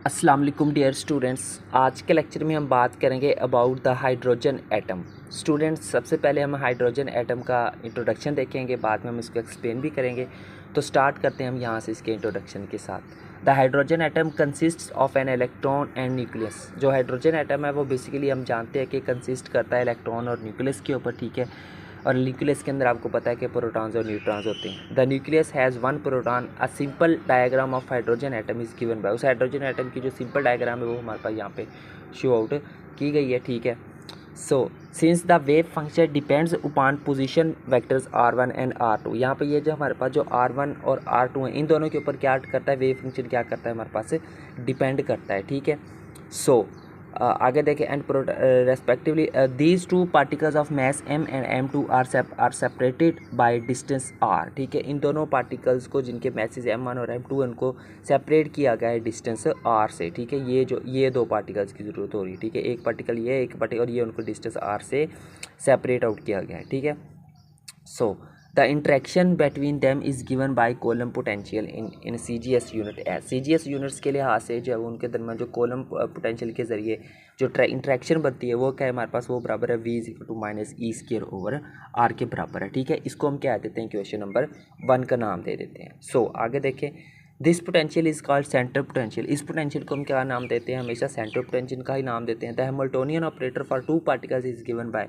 अस्सलाम वालेकुम dear students. आज के लेक्चर में हम बात करेंगे about the hydrogen atom. Students, सबसे पहले हम हाइड्रोजन एटम का इंट्रोडक्शन देखेंगे, बाद में हम इसको एक्सप्लेन भी करेंगे। तो स्टार्ट करते हैं हम यहाँ से इसके इंट्रोडक्शन के साथ। The hydrogen atom consist of an electron and nucleus. जो हाइड्रोजन एटम है वो बेसिकली हम जानते हैं कि कंसिस्ट करता है इलेक्ट्रॉन और न्यूक्लियस के ऊपर, ठीक है। और न्यूक्लियस के अंदर आपको पता है कि प्रोटॉन्स और न्यूट्रॉन्स होते हैं। The nucleus has one proton. A simple diagram of hydrogen atom is given bye. उस हाइड्रोजन एटम की जो सिंपल डायग्राम है वो हमारे पास यहाँ पे शो आउट की गई है, ठीक है। So since the wave function depends upon position vectors R1 and R2। यहाँ पे ये जो हमारे पास जो R1 और R2 हैं, इन दोनों के ऊपर क्या करता है, वेव फंक्शन क्या करता है, हमारे पास से डिपेंड करता है, ठीक है। सो आगे देखें, and respectively these two particles of mass m and m2 are separated by distance r, ठीक है। इन दोनों पार्टिकल्स को जिनके मैसेज m1 और m2 उनको सेपरेट किया गया है डिस्टेंस r से, ठीक है। ये दो पार्टिकल्स की ज़रूरत हो रही है, ठीक है। एक पार्टिकल ये, एक पार्टिकल और ये, उनको डिस्टेंस r से सेपरेट आउट किया गया है, ठीक है। So the interaction between them is given by Coulomb potential in CGS unit as. CGS units के लिहाज से जो है उनके दरमियान जो कोलम पोटेंशियल के ज़रिए जो इंट्रैक्शन बनती है वो क्या है हमारे पास, वो बराबर है V = -E² r के बराबर है, ठीक है। इसको हम क्या देते हैं, क्वेश्चन नंबर 1 का नाम दे देते हैं। सो आगे देखें, this potential is called centre potential. इस पोटेंशियल को हम क्या नाम देते हैं, हमेशा सेंटर पोटेंशियल का ही नाम देते हैं। The Hamiltonian operator for two particles is given by.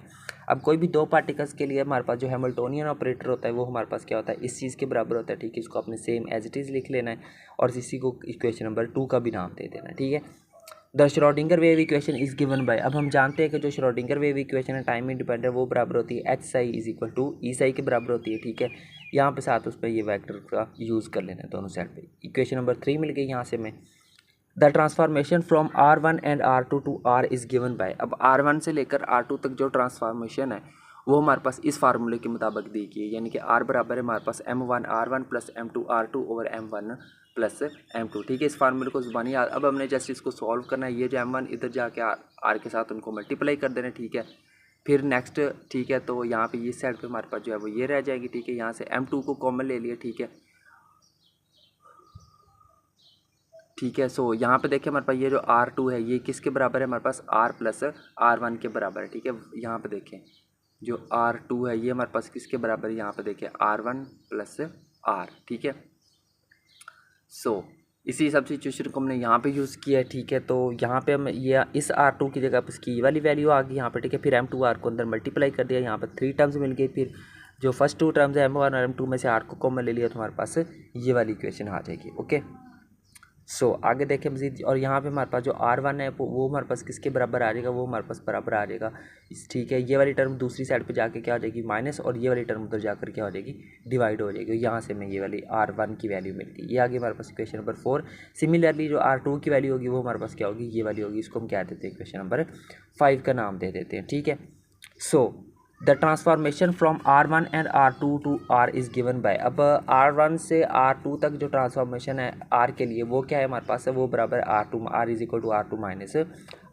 अब कोई भी दो पार्टिकल्स के लिए हमारे पास जो हैमिल्टोनियन ऑपरेटर होता है वो हमारे पास क्या होता है, इस चीज़ के बराबर होता है, ठीक है। इसको अपने सेम एज इट इज़ लिख लेना है और इसी को इक्वेशन नंबर 2 का भी नाम दे देना है, ठीक है। The Schrodinger wave equation is given by. अब हम जानते हैं कि जो श्रोडिंगर वेव इक्वेशन है टाइम इंडिपेंडेंट वो बराबर होती है Hψ के बराबर होती है, ठीक है। यहाँ पे साथ उस पर ये वेक्टर का यूज़ कर लेना है दोनों साइड पे। इक्वेशन नंबर 3 मिल गई यहाँ से हमें। The transformation from R1 and R2 to R is given by. अब R1 से लेकर R2 तक जो ट्रांसफॉर्मेशन है वो हमारे पास इस फार्मूले के मुताबिक दी गई है, यानी कि R बराबर है हमारे पास M1 R1 plus M2 R2 over M1 plus M2, ठीक है। इस फार्मूले को ज़ुबानी याद, अब हमने जस्ट इसको सॉल्व करना है। ये जो M1 इधर जाके R के साथ उनको मल्टीप्लाई कर देना, ठीक है। फिर नेक्स्ट, ठीक है, तो यहाँ पे इस साइड पे हमारे पास जो है वो ये रह जाएगी, ठीक है। यहाँ से M2 को कॉमन ले लिया, ठीक है, ठीक है। सो यहाँ पे देखिए हमारे पास ये जो R2 है ये किसके बराबर है, हमारे पास R प्लस R1 के बराबर है, ठीक है। यहाँ पे देखें जो R2 है ये हमारे पास किसके बराबर है, यहाँ पे देखें R1 प्लस R, ठीक है। सो इसी सब्स्टिट्यूशन को हमने यहाँ पे यूज़ किया है, ठीक है। तो यहाँ पे हम ये इस R2 की जगह पर इसकी ये वाली वैल्यू आ गई यहाँ पे, ठीक है। फिर M2 R को अंदर मल्टीप्लाई कर दिया, यहाँ पर 3 टर्म्स मिल गई। फिर जो फर्स्ट 2 टर्म्स है M1 और M2 में से R को कॉमन ले लिया तो हमारे पास ये वाली इक्वेशन आ जाएगी, ओके। सो आगे देखें मज़ीद, और यहाँ पे हमारे पास जो R1 है वो हमारे पास किसके बराबर आ जाएगा, वो हमारे पास बराबर आ जाएगा इस, ठीक है। ये वाली टर्म दूसरी साइड पे जाके क्या हो जाएगी, माइनस, और ये वाली टर्म उधर जाकर क्या हो जाएगी, डिवाइड हो जाएगी। यहाँ से हमें ये वाली R1 की वैल्यू मिलती है। ये आगे हमारे पास इक्वेशन नंबर 4। सिमिलरली जो R2 की वैल्यू होगी वो हमारे पास क्या होगी, ये वाली होगी। इसको हम क्या देते हैं, इक्वेशन नंबर 5 का नाम दे देते हैं, ठीक है। So the transformation from R1 and R2 to R is given by. अब R1 से R2 तक जो ट्रांसफॉर्मेशन है R के लिए वो क्या है हमारे पास है, वो बराबर R2, R is equal to R2 minus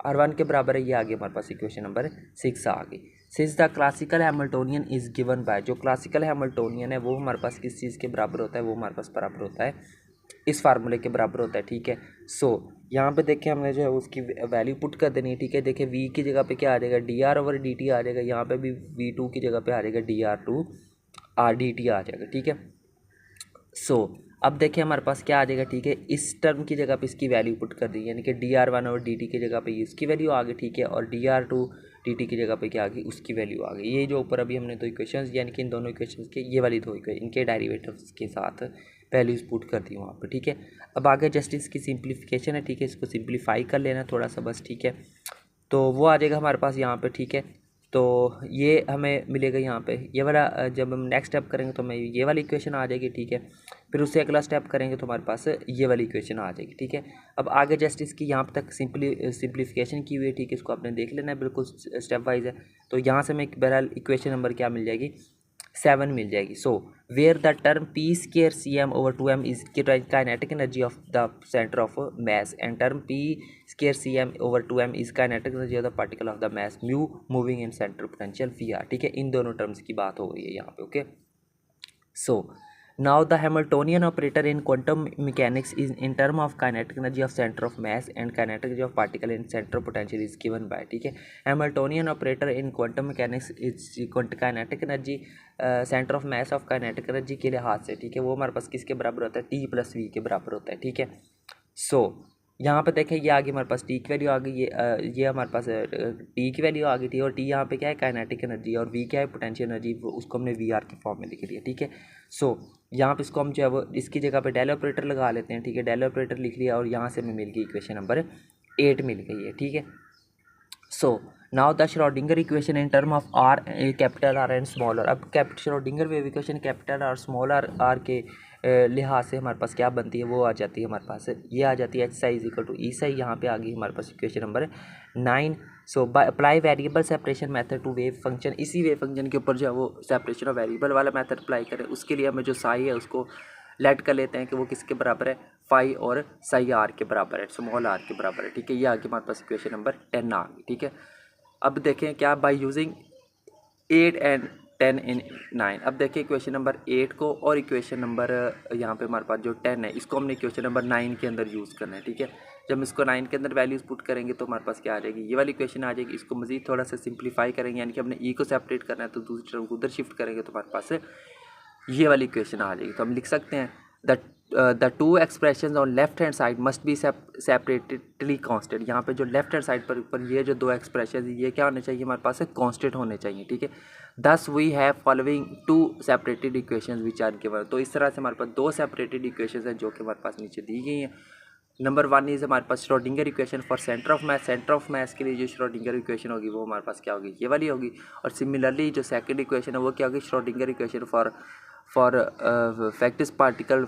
R1 के बराबर है। ये आगे हमारे पास इक्वेशन नंबर 6 आ गई। Since the classical Hamiltonian is given bye. जो क्लासिकल हैमिल्टोनियन है वो हमारे पास किस चीज़ के बराबर होता है, वो हमारे पास बराबर होता है इस फार्मूले के बराबर होता है, ठीक है। सो यहाँ पे देखें हमने जो है उसकी वैल्यू पुट कर देनी है, ठीक है। देखिए V की जगह पे क्या आ जाएगा, dr ओवर dt आ जाएगा। यहाँ पे भी V2 की जगह पे आ जाएगा dr2 dt आ जाएगा, ठीक है। सो अब देखिए हमारे पास क्या आ जाएगा, ठीक है। इस टर्म की जगह पे इसकी वैल्यू पुट कर दी, यानी कि dr1 ओवर dt की जगह पे इसकी वैल्यू आ गई, ठीक है। और dr2 dt की जगह पे क्या आ गई, उसकी वैल्यू आ गई। ये जो ऊपर अभी हमने दो इक्वेशंस, यानी कि इन दोनों इक्वेशंस के ये वाली दो इक्वेशन, इनके डेरिवेटिव्स के साथ वैल्यूज पुट कर दी वहाँ पर, ठीक है। अब आगे जस्ट इसकी सिंप्लीफिकेशन है, ठीक है। इसको सिंप्लीफाई कर लेना थोड़ा सा बस, ठीक है। तो वो आ जाएगा हमारे पास यहाँ पे, ठीक है। तो ये हमें मिलेगा यहाँ पे ये वाला, जब हम नेक्स्ट स्टेप करेंगे तो हमें ये वाली इक्वेशन आ जाएगी, ठीक है। फिर उससे अगला स्टेप करेंगे तो हमारे पास ये वाली इक्वेशन आ जाएगी, ठीक है। अब आगे जस्ट इसकी यहाँ तक सिंप्लीफिकेशन की हुई है, ठीक है। इसको आपने देख लेना है, बिल्कुल स्टेप वाइज है। तो यहाँ से हमें बहरहाल इक्वेशन नंबर क्या मिल जाएगी, 7 मिल जाएगी। So where the term P² over 2m is kinetic energy of the centre of mass and term P² over 2m is kinetic energy of the particle of the mass mu moving in centre potential Vr, ठीक है। इन दोनों terms की बात हो रही है यहाँ पे, okay. So now the Hamiltonian operator in quantum mechanics is in term of kinetic energy of centre of mass and kinetic energy of particle in centre of potential is given by, ठीक है। Hamiltonian operator in quantum mechanics is kinetic energy centre of mass of kinetic energy के लिहाज से, ठीक है, वो हमारे पास किसके बराबर होता है, T+v के बराबर होता है, ठीक है। सो यहाँ पे देखें ये आगे हमारे पास टी की वैल्यू आ गई, ये हमारे पास टी की वैल्यू आ गई थी, और टी यहाँ पे क्या है, काइनेटिक एनर्जी, और वी क्या है, पोटेंशियल एनर्जी, उसको हमने वी आर के फॉर्म में लिख लिया, ठीक है। सो यहाँ पे इसको हम जो है वो इसकी जगह पे डेल ऑपरेटर लगा लेते हैं, ठीक है। डेल ऑपरेटर लिख लिया और यहाँ से हमें मिल गई इक्वेशन नंबर 8 मिल गई है, ठीक है। So now the Schrodinger equation in term of R, capital R and small R. अब Schrodinger wave equation capital R small R के लिहाज से हमारे पास क्या बनती है, वो आ जाती है हमारे पास, ये आ जाती है H psi is equal to E psi. यहाँ पे आ गई हमारे पास equation number 9। So by apply variable separation method to wave function, इसी वेव फंक्शन के ऊपर जो है वो सेपरेशन ऑफ वेरिएबल वाला मेथड अप्लाई करें। उसके लिए हमें जो साई है उसको लेट कर लेते हैं कि वो किसके बराबर है, फाई और साई आर के बराबर है, स्मॉल आर के बराबर है, ठीक है। ये आगे हमारे पास इक्वेशन नंबर 10 आ गई, ठीक है। अब देखें क्या, बाय यूजिंग 8 एंड 10 इन 9। अब देखिए इक्वेशन नंबर 8 को और इक्वेशन नंबर यहाँ पे हमारे पास जो 10 है इसको हमने इक्वेशन नंबर 9 के अंदर यूज़ करना है, ठीक है। जब हम इसको 9 के अंदर वैल्यूज़ पुट करेंगे तो हमारे पास क्या आ जाएगी, ये वाली इक्वेशन आ जाएगी। इसको मज़ीद थोड़ा सा सिंप्लीफाई करेंगे, यानी कि हमने ई को सेपरेट करना है तो दूसरी तरफ उधर शिफ्ट करेंगे तो हमारे पास ये वाली इक्वेशन आ जाएगी। तो हम लिख सकते हैं the two expression on left hand side must be separately constant. यहाँ पे जो लेफ्ट हैंड साइड पर ऊपर ये जो दो एक्सप्रेशन ये क्या होने चाहिए, हमारे पास कांस्टेंट होने चाहिए, ठीक है। Thus we have following two separated equation which are given. तो इस तरह से हमारे पास दो सेपरेटेड इक्वेशन हैं जो कि हमारे पास नीचे दी गई हैं। नंबर 1 इज़ हमारे पास Schrodinger equation for centre of mass. Centre of mass के लिए जो श्रोडिंगर इक्वेशन होगी वो हमारे पास क्या होगी, ये वाली होगी। और सिमिलरली जो सेकंड इक्वेशन है वो क्या होगी, Schrodinger equation for fictitious particle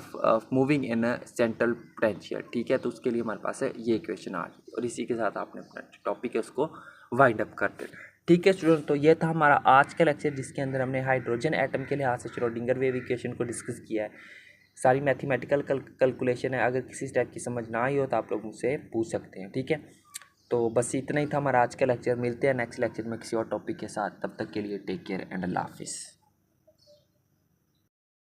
moving in central potential, ठीक है। तो उसके लिए हमारे पास ये इक्वेशन आ गई और इसी के साथ आपने अपना टॉपिक है उसको वाइंड अप कर देना, ठीक है स्टूडेंट। तो ये था हमारा आज का लेक्चर जिसके अंदर हमने हाइड्रोजन एटम के लिहाज से श्रोडिंगर वेव इक्वेशन को डिस्कस किया है। सारी मैथमेटिकल कैलकुलेशन है, अगर किसी टाइप की समझ ना आई हो तो आप लोग मुझसे पूछ सकते हैं, ठीक है। तो बस इतना ही था हमारा आज का लेक्चर। मिलते हैं नेक्स्ट लेक्चर में किसी और टॉपिक के साथ, तब तक के लिए टेक केयर एंड अल्लाह हाफिज़।